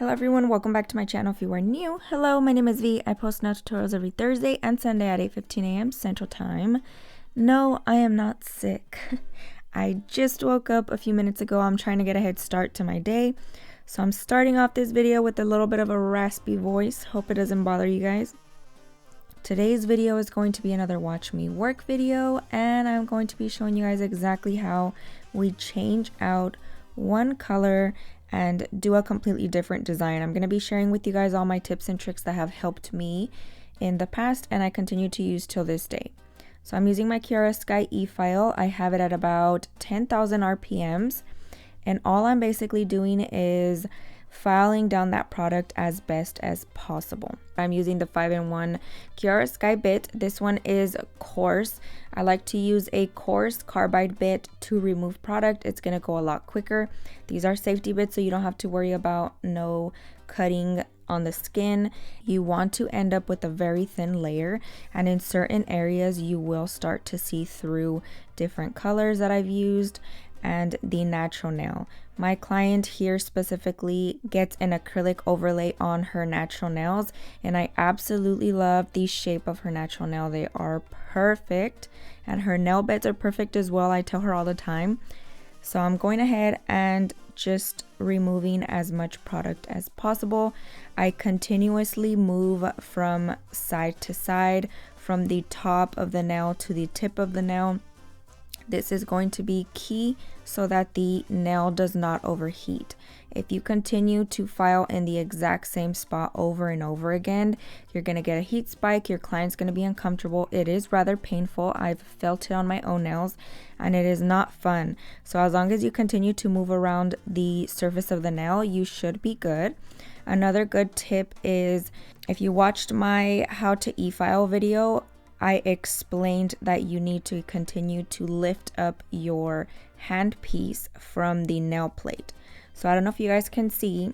Hello everyone, welcome back to my channel if you are new. Hello, my name is V. I post nail tutorials every Thursday and Sunday at 8:15 a.m. Central Time. No, I am not sick. I just woke up a few minutes ago. I'm trying to get a head start to my day. So I'm starting off this video with a little bit of a raspy voice. Hope it doesn't bother you guys. Today's video is going to be another watch me work video, and I'm going to be showing you guys exactly how we change out one color and do a completely different design. I'm going to be sharing with you guys all my tips and tricks that have helped me in the past and I continue to use till this day. So I'm using my Kiara Sky e-file. I have it at about 10,000 RPMs, and all I'm basically doing is filing down that product as best as possible. I'm using the 5-in-1 Kiara Sky bit. This one is coarse. I like to use a coarse carbide bit to remove product. It's going to go a lot quicker. These are safety bits, so you don't have to worry about no cutting on the skin. You want to end up with a very thin layer, and in certain areas you will start to see through different colors that I've used and the natural nail. My client here specifically gets an acrylic overlay on her natural nails, and I absolutely love the shape of her natural nail. They are perfect, and her nail beds are perfect as well. I tell her all the time. So I'm going ahead and just removing as much product as possible. I continuously move from side to side, from the top of the nail to the tip of the nail. This is going to be key so that the nail does not overheat. If you continue to file in the exact same spot over and over again, you're going to get a heat spike. Your client's going to be uncomfortable. It is rather painful. I've felt it on my own nails and it is not fun. So as long as you continue to move around the surface of the nail, you should be good. Another good tip is, if you watched my how to e-file video, I explained that you need to continue to lift up your handpiece from the nail plate. So I don't know if you guys can see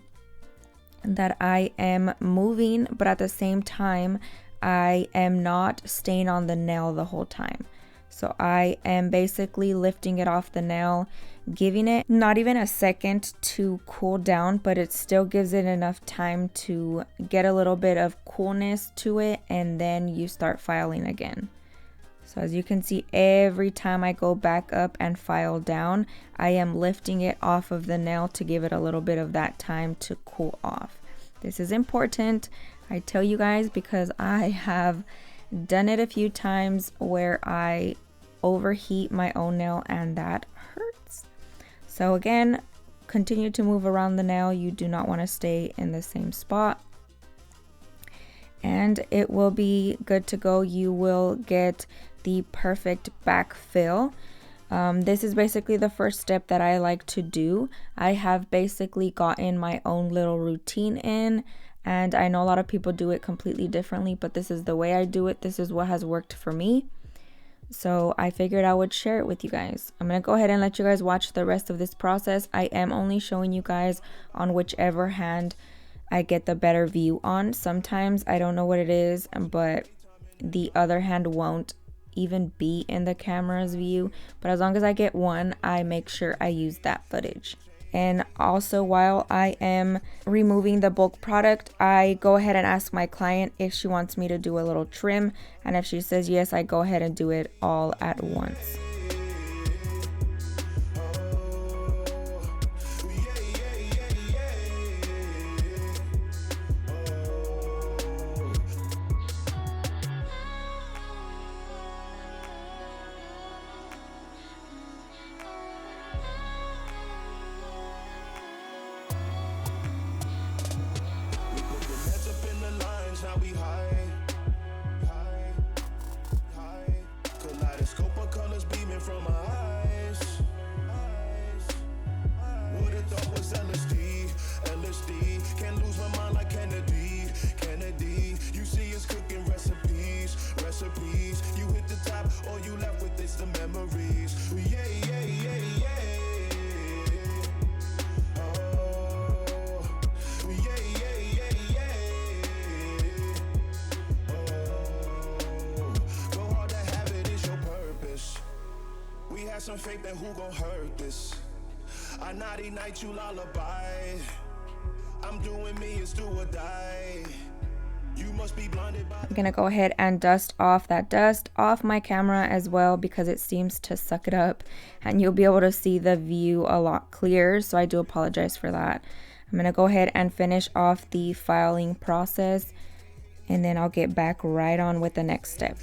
that I am moving, but at the same time, I am not staying on the nail the whole time. So I am basically lifting it off the nail, giving it not even a second to cool down, but it still gives it enough time to get a little bit of coolness to it, and then you start filing again. So as you can see, every time I go back up and file down, I am lifting it off of the nail to give it a little bit of that time to cool off. This is important, I tell you guys, because I have done it a few times where I overheat my own nail and that hurts. So again, continue to move around the nail. You do not want to stay in the same spot, and it will be good to go. You will get the perfect backfill. This is basically the first step that I like to do. I have basically gotten my own little routine in, and I know a lot of people do it completely differently, but this is the way I do it. This is what has worked for me. So I figured I would share it with you guys. I'm going to go ahead and let you guys watch the rest of this process. I am only showing you guys on whichever hand I get the better view on. Sometimes I don't know what it is, but the other hand won't even be in the camera's view. But as long as I get one, I make sure I use that footage. And also, while I am removing the bulk product, I go ahead and ask my client if she wants me to do a little trim. And if she says yes, I go ahead and do it all at once. Some fake, then who gon' hurt this? I naughty night, you lullaby. I'm I'm gonna go ahead and dust off that dust off my camera as well, because it seems to suck it up, and you'll be able to see the view a lot clearer, so I do apologize for that. I'm gonna go ahead and finish off the filing process, and then I'll get back right on with the next step.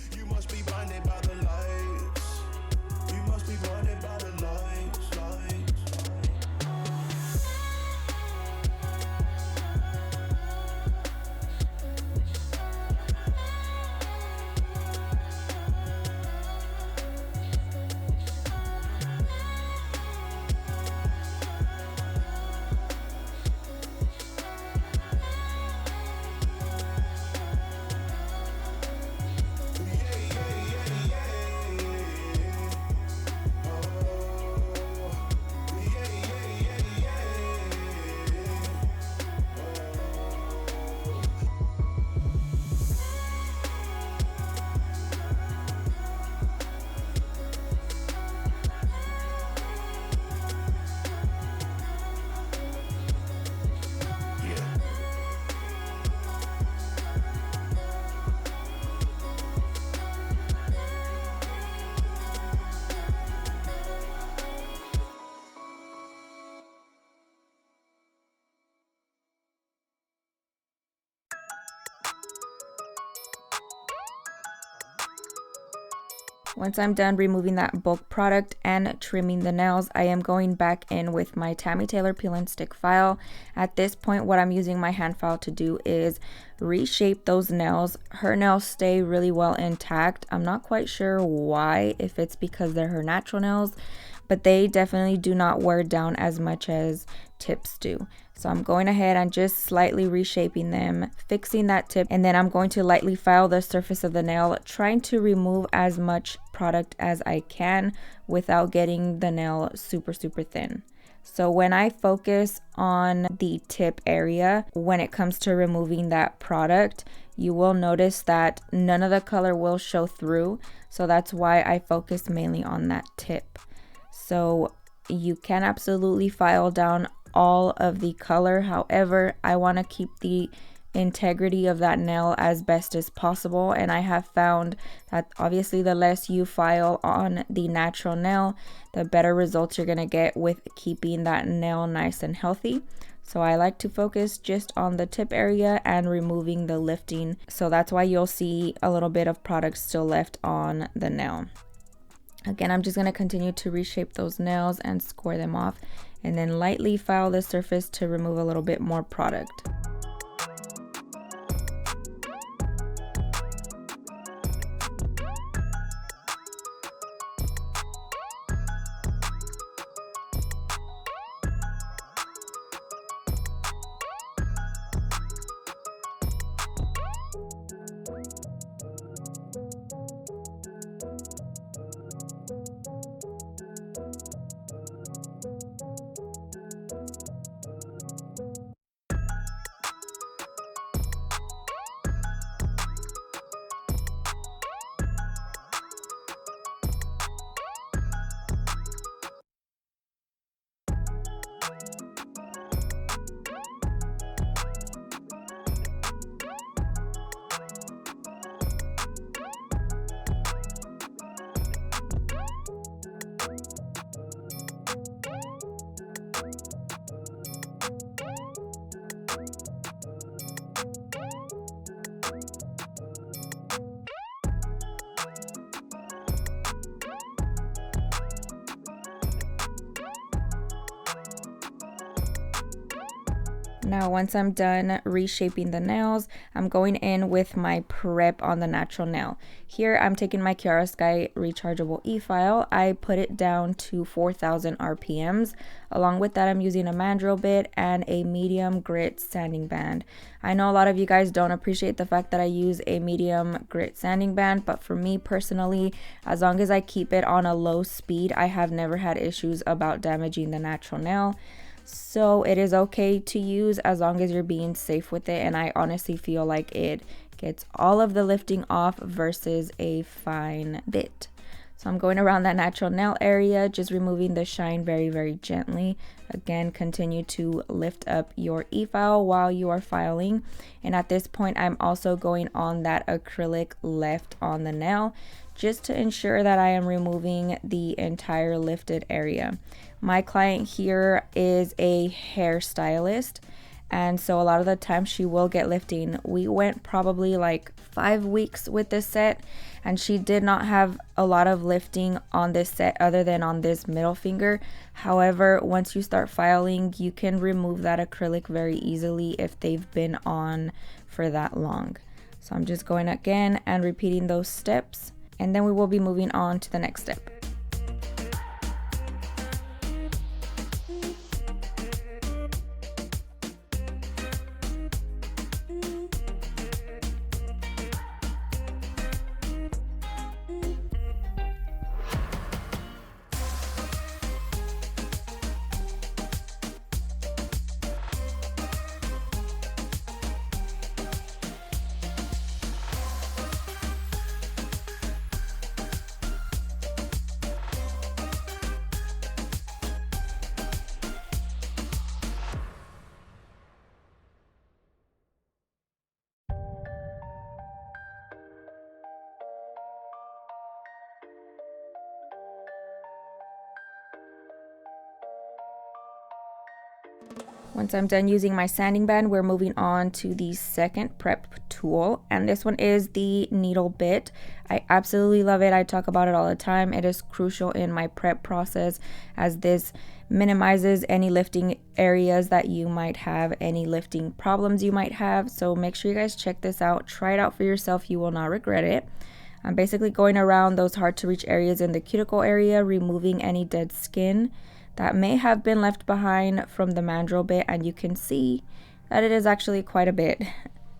Once I'm done removing that bulk product and trimming the nails, I am going back in with my Tammy Taylor peel and stick file. At this point, what I'm using my hand file to do is reshape those nails. Her nails stay really well intact. I'm not quite sure why, if it's because they're her natural nails, but they definitely do not wear down as much as tips do. So I'm going ahead and just slightly reshaping them, fixing that tip, and then I'm going to lightly file the surface of the nail, trying to remove as much product as I can without getting the nail super thin. So when I focus on the tip area, when it comes to removing that product, you will notice that none of the color will show through. So that's why I focus mainly on that tip. So you can absolutely file down all of the color. However, I want to keep the integrity of that nail as best as possible, and I have found that obviously the less you file on the natural nail, the better results you're going to get with keeping that nail nice and healthy. So I like to focus just on the tip area and removing the lifting, so that's why you'll see a little bit of product still left on the nail. Again, I'm just going to continue to reshape those nails and score them off, and then lightly file the surface to remove a little bit more product. Now once I'm done reshaping the nails, I'm going in with my prep on the natural nail. Here I'm taking my Kiara Sky rechargeable e-file. I put it down to 4,000 RPMs. Along with that, I'm using a mandrel bit and a medium grit sanding band. I know a lot of you guys don't appreciate the fact that I use a medium grit sanding band, but for me personally, as long as I keep it on a low speed, I have never had issues about damaging the natural nail. So it is okay to use as long as you're being safe with it, and I honestly feel like it gets all of the lifting off versus a fine bit. So I'm going around that natural nail area, just removing the shine very, very gently. Again, continue to lift up your e-file while you are filing. And at this point, I'm also going on that acrylic left on the nail, just to ensure that I am removing the entire lifted area. My client here is a hairstylist, and so a lot of the time she will get lifting. We went probably like 5 weeks with this set, and she did not have a lot of lifting on this set other than on this middle finger. However, once you start filing, you can remove that acrylic very easily if they've been on for that long. So I'm just going again and repeating those steps, and then we will be moving on to the next step. Once I'm done using my sanding band, we're moving on to the second prep tool, and this one is the needle bit. I absolutely love it. I talk about it all the time. It is crucial in my prep process, as this minimizes any lifting areas that you might have, any lifting problems you might have. So make sure you guys check this out. Try it out for yourself. You will not regret it. I'm basically going around those hard to reach areas in the cuticle area, removing any dead skin that may have been left behind from the mandrel bit, and you can see that it is actually quite a bit.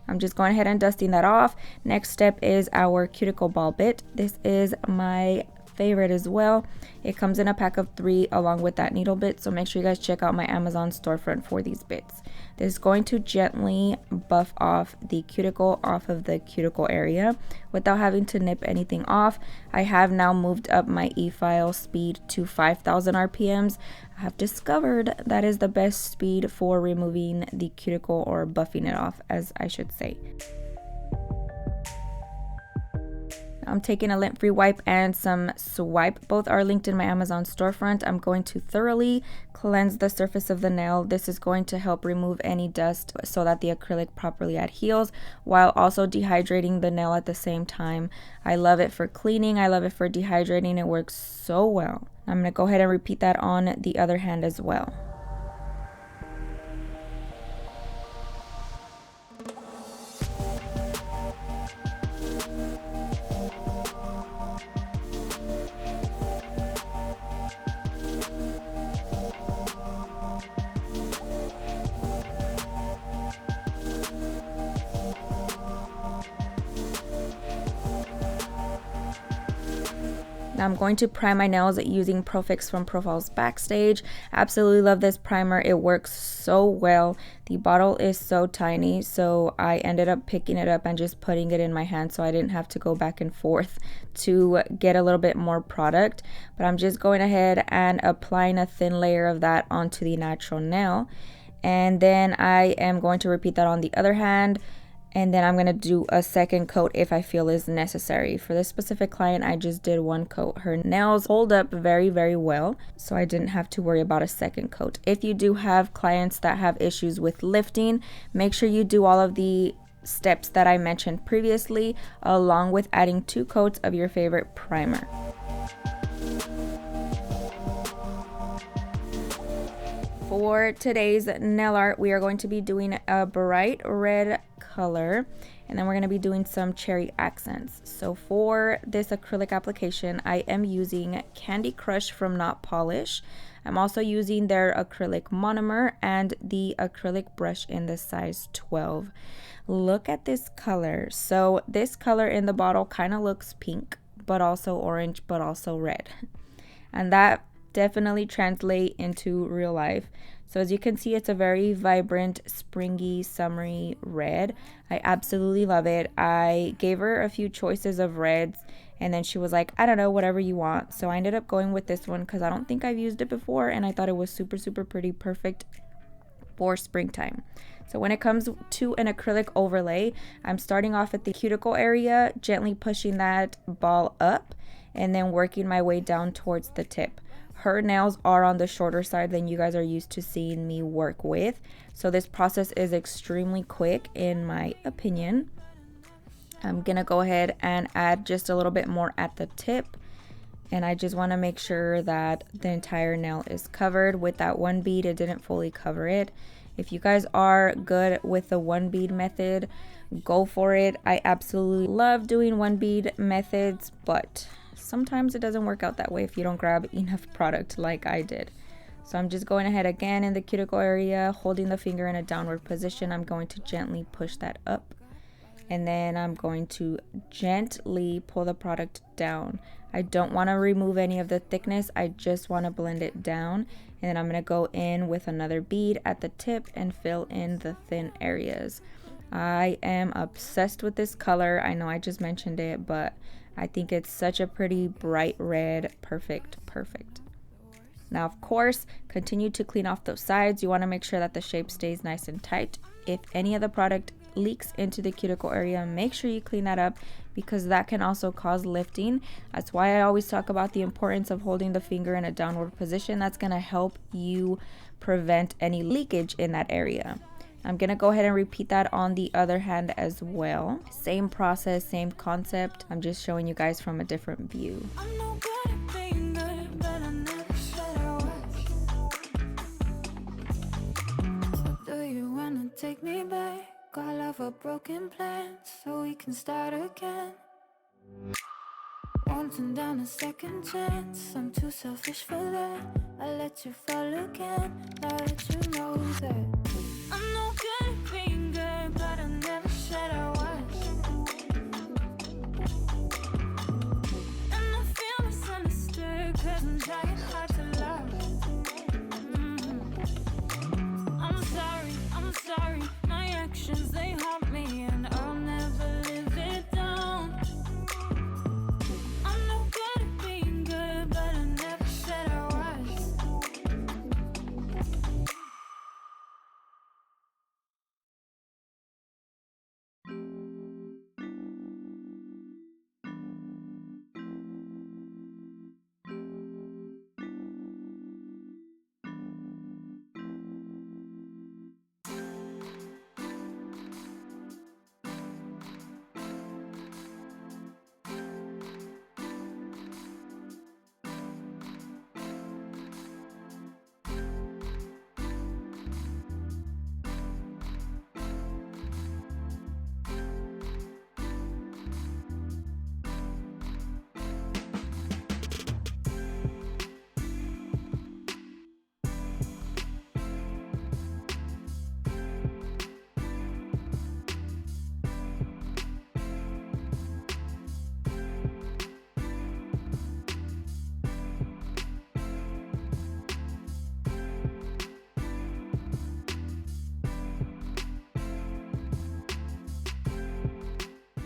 I'm just going ahead and dusting that off. Next step is our cuticle ball bit. This is my favorite as well. It comes in a pack of 3 along with that needle bit, so make sure you guys check out my Amazon storefront for these bits. This is going to gently buff off the cuticle off of the cuticle area without having to nip anything off. I have now moved up my e-file speed to 5,000 RPMs. I have discovered that is the best speed for removing the cuticle, or buffing it off, as I should say. I'm taking a lint-free wipe and some swipe. Both are linked in my Amazon storefront. I'm going to thoroughly cleanse the surface of the nail. This is going to help remove any dust so that the acrylic properly adheres, while also dehydrating the nail at the same time. I love it for cleaning. I love it for dehydrating. It works so well. I'm going to go ahead and repeat that on the other hand as well. Now I'm going to prime my nails using Profix from Profiles Backstage. Absolutely love this primer. It works so well. The bottle is so tiny, so I ended up picking it up and just putting it in my hand, so I didn't have to go back and forth to get a little bit more product. But I'm just going ahead and applying a thin layer of that onto the natural nail. And then I am going to repeat that on the other hand. And then I'm going to do a second coat if I feel is necessary. For this specific client, I just did 1 coat. Her nails hold up very, very well, so I didn't have to worry about a second coat. If you do have clients that have issues with lifting, make sure you do all of the steps that I mentioned previously, along with adding 2 coats of your favorite primer. For today's nail art, we are going to be doing a bright red color, and then we're going to be doing some cherry accents. So for this acrylic application, I am using Candy Crush from Not Polish. I'm also using their acrylic monomer and the acrylic brush in the size 12. Look at this color. So this color in the bottle kind of looks pink, but also orange, but also red. And that definitely translate into real life. So as you can see, it's a very vibrant, springy, summery red. I absolutely love it. I gave her a few choices of reds, And then she was like, I don't know, whatever you want. So I ended up going with this one because I don't think I've used it before, and I thought it was super, super pretty, perfect for springtime. So when it comes to an acrylic overlay, I'm starting off at the cuticle area, gently pushing that ball up and then working my way down towards the tip. Her nails are on the shorter side than you guys are used to seeing me work with, so this process is extremely quick in my opinion. I'm gonna go ahead and add just a little bit more at the tip, and I just want to make sure that the entire nail is covered. With that one bead, it didn't fully cover it. If you guys are good with the one bead method, go for it. I absolutely love doing one bead methods, but sometimes it doesn't work out that way if you don't grab enough product like I did. So I'm just going ahead again in the cuticle area, holding the finger in a downward position. I'm going to gently push that up, and then I'm going to gently pull the product down. I don't want to remove any of the thickness, I just want to blend it down. And then I'm going to go in with another bead at the tip and fill in the thin areas. I am obsessed with this color. I know I just mentioned it, but I think it's such a pretty bright red. Perfect. Now, of course, continue to clean off those sides. You want to make sure that the shape stays nice and tight. If any of the product leaks into the cuticle area, make sure you clean that up, because that can also cause lifting. That's why I always talk about the importance of holding the finger in a downward position. That's going to help you prevent any leakage in that area. I'm going to go ahead and repeat that on the other hand as well. Same process, same concept. I'm just showing you guys from a different view. Take me back, all of our broken plans, so we can start again. Wanting down a second chance, I'm too selfish for that. I let you fall again, now that you know that. I'm no good at being good, but I never said I was. And I feel misunderstood, cause I'm trying hard to love. I'm sorry, my actions, they haunt me, and I'll never live it down. I'm no good at being good, but I never said I was.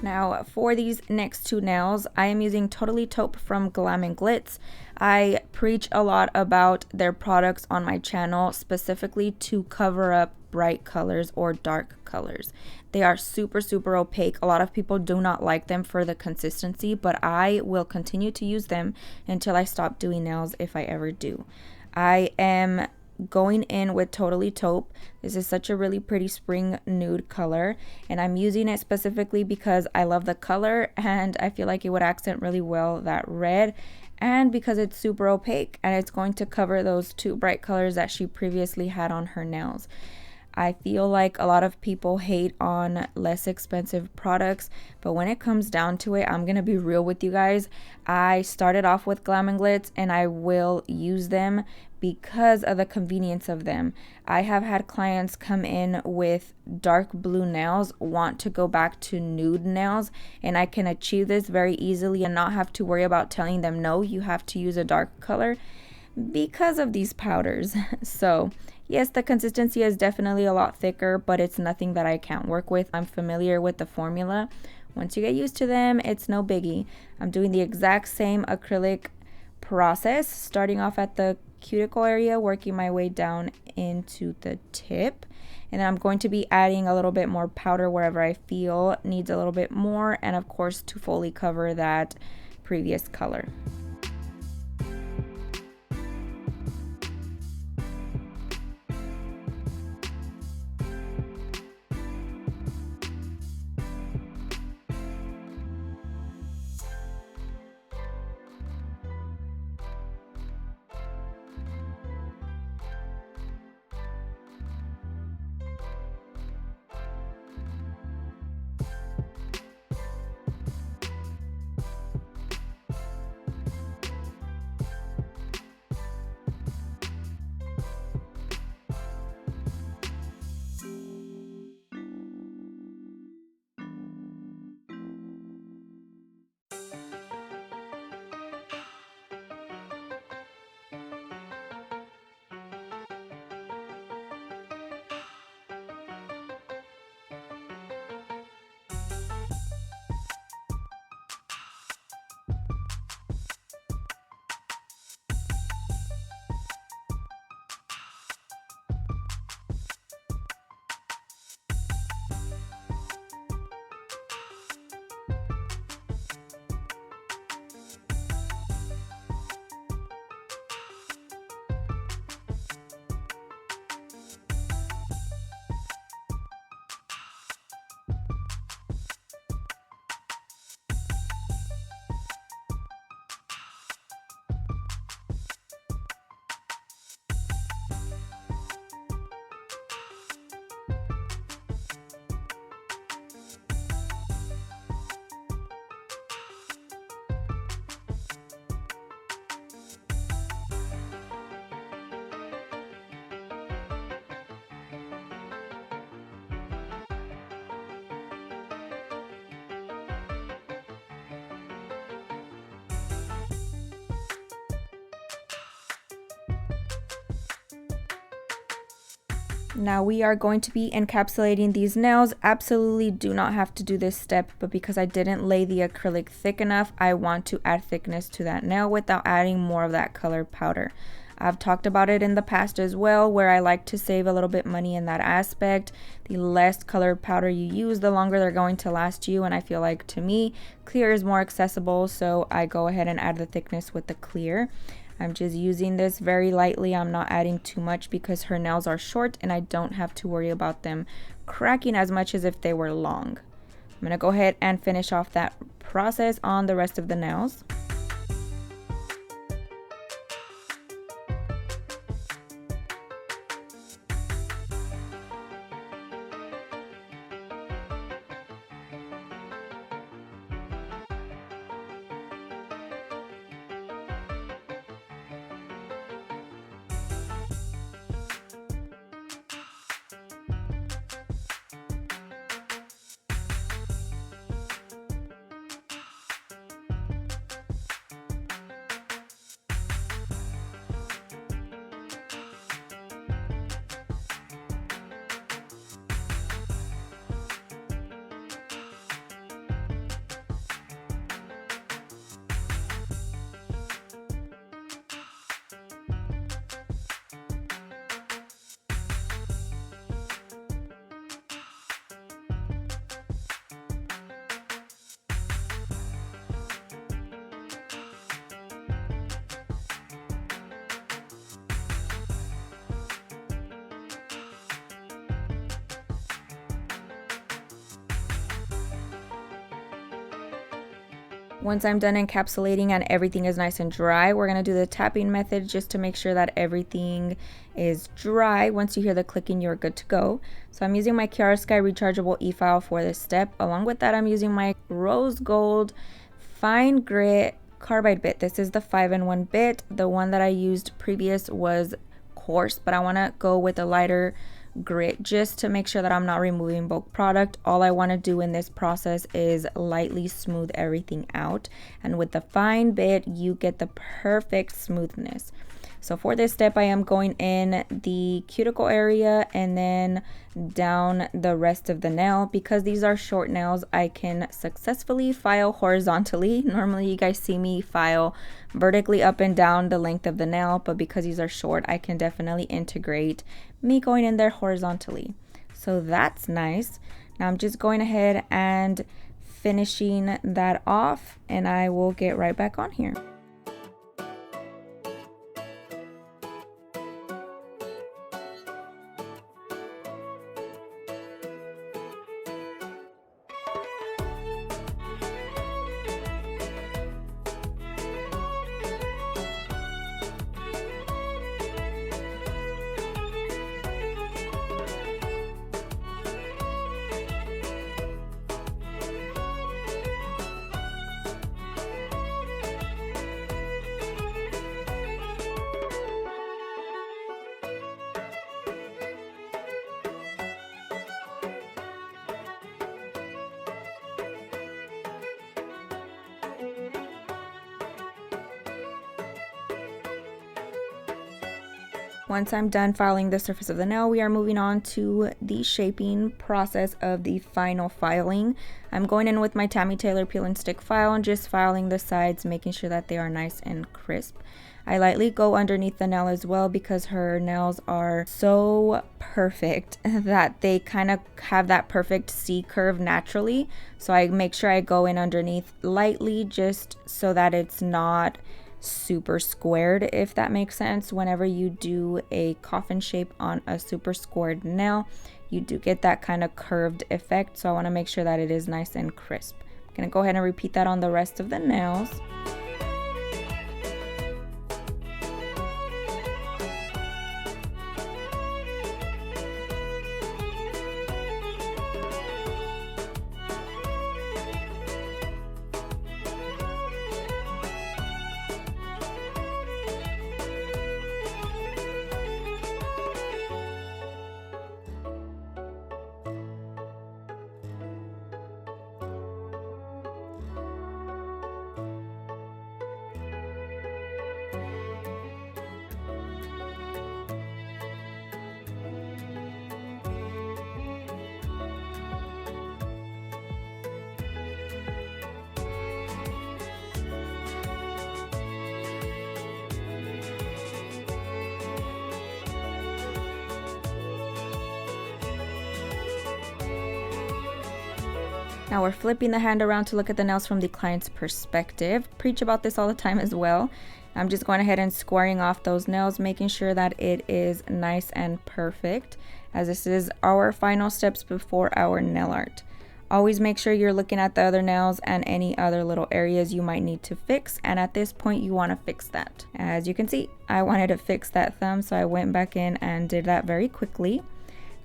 Now for these next two nails, I am using Totally Taupe from Glam Glits. I preach a lot about their products on my channel, specifically to cover up bright colors or dark colors. They are super, super opaque. A lot of people do not like them for the consistency, but I will continue to use them until I stop doing nails, if I ever do. I am going in with Totally Taupe. This is such a really pretty spring nude color, and I'm using it specifically because I love the color and I feel like it would accent really well that red, and because it's super opaque and it's going to cover those two bright colors that she previously had on her nails. I feel like a lot of people hate on less expensive products, but when it comes down to it, I'm going to be real with you guys. I started off with Glam Glits and I will use them because of the convenience of them. I have had clients come in with dark blue nails, want to go back to nude nails, and I can achieve this very easily and not have to worry about telling them, no, you have to use a dark color, because of these powders. So yes, the consistency is definitely a lot thicker, but it's nothing that I can't work with. I'm familiar with the formula. Once you get used to them, it's no biggie. I'm doing the exact same acrylic process, starting off at the cuticle area, working my way down into the tip. And then I'm going to be adding a little bit more powder wherever I feel needs a little bit more, and of course to fully cover that previous color. Now we are going to be encapsulating these nails. Absolutely do not have to do this step, but because I didn't lay the acrylic thick enough, I want to add thickness to that nail without adding more of that colored powder. I've talked about it in the past as well, where I like to save a little bit money in that aspect. The less colored powder you use, the longer they're going to last you, and I feel like, to me, clear is more accessible, so I go ahead and add the thickness with the clear. I'm just using this very lightly. I'm not adding too much because her nails are short and I don't have to worry about them cracking as much as if they were long. I'm going to go ahead and finish off that process on the rest of the nails. Once I'm done encapsulating and everything is nice and dry, we're going to do the tapping method just to make sure that everything is dry. Once you hear the clicking, you're good to go. So I'm using my Kiara Sky rechargeable e-file for this step. Along with that, I'm using my rose gold fine grit carbide bit. This is the 5-in-1 bit. The one that I used previous was coarse, but I want to go with a lighter grit just to make sure that I'm not removing bulk product. All I want to do in this process is lightly smooth everything out, and with the fine bit you get the perfect smoothness. So for this step, I am going in the cuticle area and then down the rest of the nail. Because these are short nails, I can successfully file horizontally. Normally you guys see me file vertically up and down the length of the nail, but because these are short, I can definitely integrate me going in there horizontally. So that's nice. Now I'm just going ahead and finishing that off, and I will get right back on here. Once I'm done filing the surface of the nail, we are moving on to the shaping process of the final filing. I'm going in with my Tammy Taylor peel and stick file and just filing the sides, making sure that they are nice and crisp. I lightly go underneath the nail as well because her nails are so perfect that they kind of have that perfect C curve naturally. So I make sure I go in underneath lightly just so that it's not super squared, if that makes sense. Whenever you do a coffin shape on a super squared nail, you do get that kind of curved effect. So I want to make sure that it is nice and crisp. I'm going to go ahead and repeat that on the rest of the nails. Now we're flipping the hand around to look at the nails from the client's perspective. Preach about this all the time as well. I'm just going ahead and squaring off those nails, making sure that it is nice and perfect, as this is our final steps before our nail art. Always make sure you're looking at the other nails and any other little areas you might need to fix, and at this point you want to fix that. As you can see, I wanted to fix that thumb, so I went back in and did that very quickly.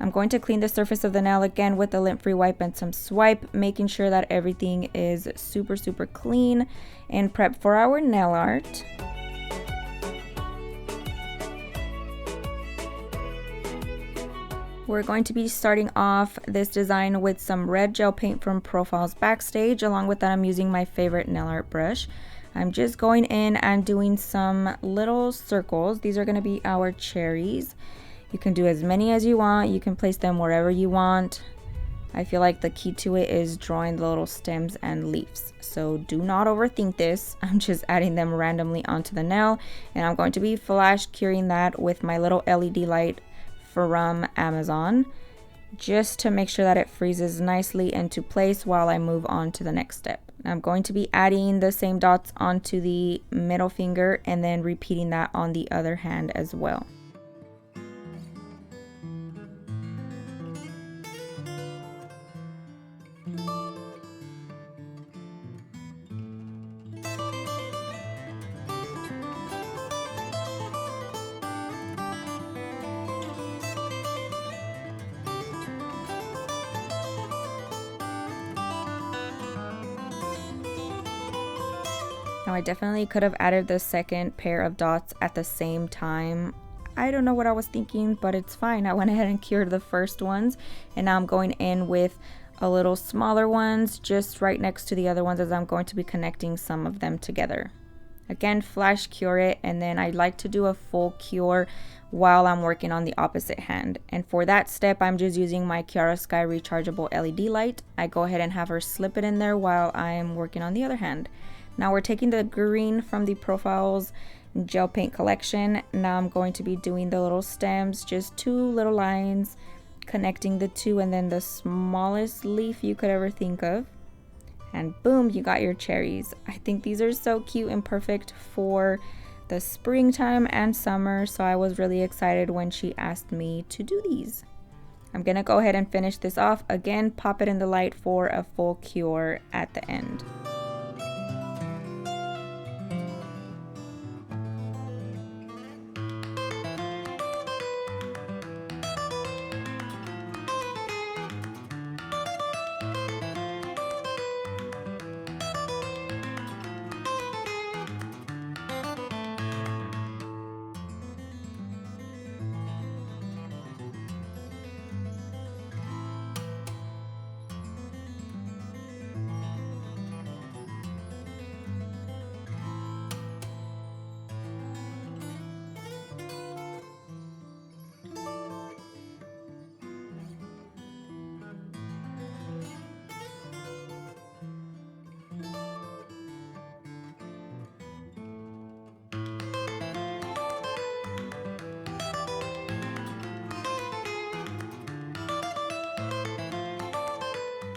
I'm going to clean the surface of the nail again with a lint-free wipe and some swipe, making sure that everything is super clean and prep for our nail art. We're going to be starting off this design with some red gel paint from Profiles Backstage. Along with that, I'm using my favorite nail art brush. I'm just going in and doing some little circles. These are going to be our cherries. You can do as many as you want. You can place them wherever you want. I feel like the key to it is drawing the little stems and leaves. So do not overthink this. I'm just adding them randomly onto the nail. And I'm going to be flash curing that with my little LED light from Amazon, just to make sure that it freezes nicely into place while I move on to the next step. I'm going to be adding the same dots onto the middle finger and then repeating that on the other hand as well. Now I definitely could have added the second pair of dots at the same time. I don't know what I was thinking, but it's fine. I went ahead and cured the first ones, and now I'm going in with a little smaller ones just right next to the other ones, as I'm going to be connecting some of them together. Again, flash cure it, and then I like to do a full cure while I'm working on the opposite hand. And for that step, I'm just using my Kiara Sky rechargeable LED light. I go ahead and have her slip it in there while I'm working on the other hand. Now we're taking the green from the Profiles gel paint collection. Now I'm going to be doing the little stems, just 2 little lines connecting the two, and then the smallest leaf you could ever think of. And boom, you got your cherries. I think these are so cute and perfect for the springtime and summer, so I was really excited when she asked me to do these. I'm gonna go ahead and finish this off. Again, pop it in the light for a full cure at the end.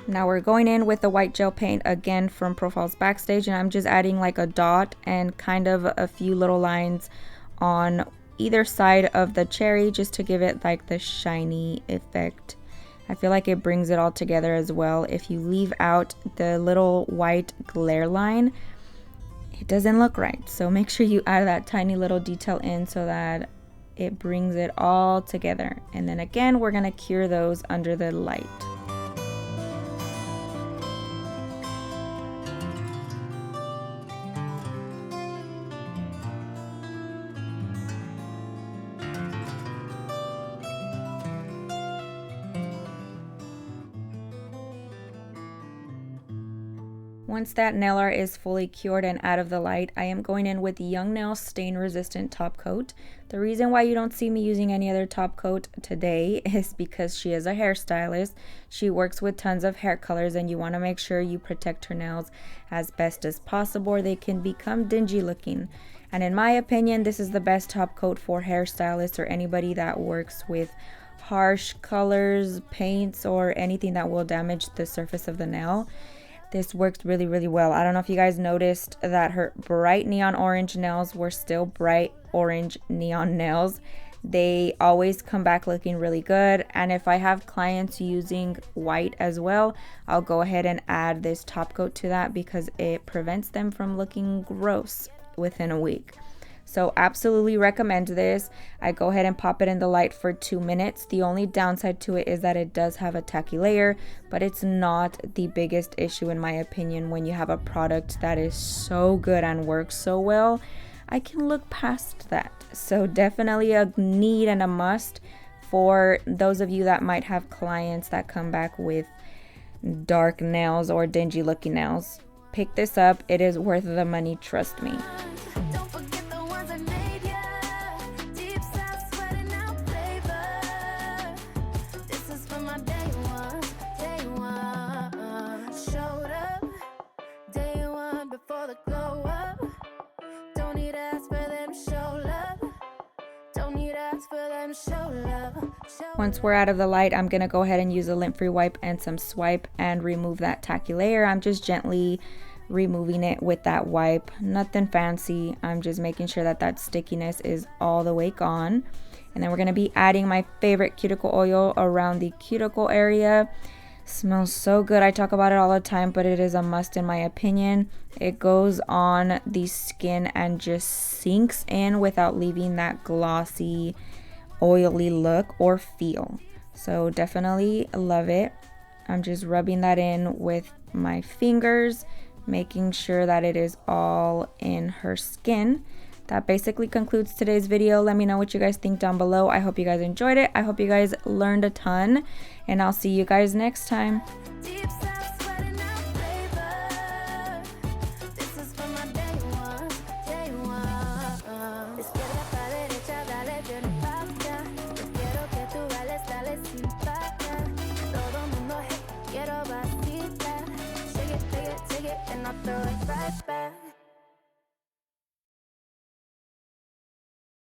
Now we're going in with the white gel paint again from Profiles Backstage, and I'm just adding like a dot and kind of a few little lines on either side of the cherry just to give it like the shiny effect. I feel like it brings it all together as well. If you leave out the little white glare line, it doesn't look right. So make sure you add that tiny little detail in so that it brings it all together. And then again, we're gonna cure those under the light. Once that nail art is fully cured and out of the light, I am going in with Young Nail Stain Resistant Top Coat. The reason why you don't see me using any other top coat today is because she is a hairstylist. She works with tons of hair colors, and you want to make sure you protect her nails as best as possible or they can become dingy looking. And in my opinion, this is the best top coat for hairstylists or anybody that works with harsh colors, paints, or anything that will damage the surface of the nail. This worked really, really well. I don't know if you guys noticed that her bright neon orange nails were still bright orange neon nails. They always come back looking really good. And if I have clients using white as well, I'll go ahead and add this top coat to that because it prevents them from looking gross within a week. So absolutely recommend this. I go ahead and pop it in the light for 2 minutes. The only downside to it is that it does have a tacky layer, but it's not the biggest issue in my opinion when you have a product that is so good and works so well. I can look past that. So definitely a need and a must for those of you that might have clients that come back with dark nails or dingy looking nails. Pick this up. It is worth the money, trust me. Once we're out of the light, I'm gonna go ahead and use a lint-free wipe and some swipe and remove that tacky layer. I'm just gently removing it with that wipe, nothing fancy. I'm just making sure that that stickiness is all the way gone. And then we're gonna be adding my favorite cuticle oil around the cuticle area. Smells so good. I talk about it all the time, but it is a must in my opinion. It goes on the skin and just sinks in without leaving that glossy, oily look or feel. So definitely love it. I'm just rubbing that in with my fingers, making sure that it is all in her skin. That basically concludes today's video. Let me know what you guys think down below. I hope you guys enjoyed it. I hope you guys learned a ton, and I'll see you guys next time. throw it right back.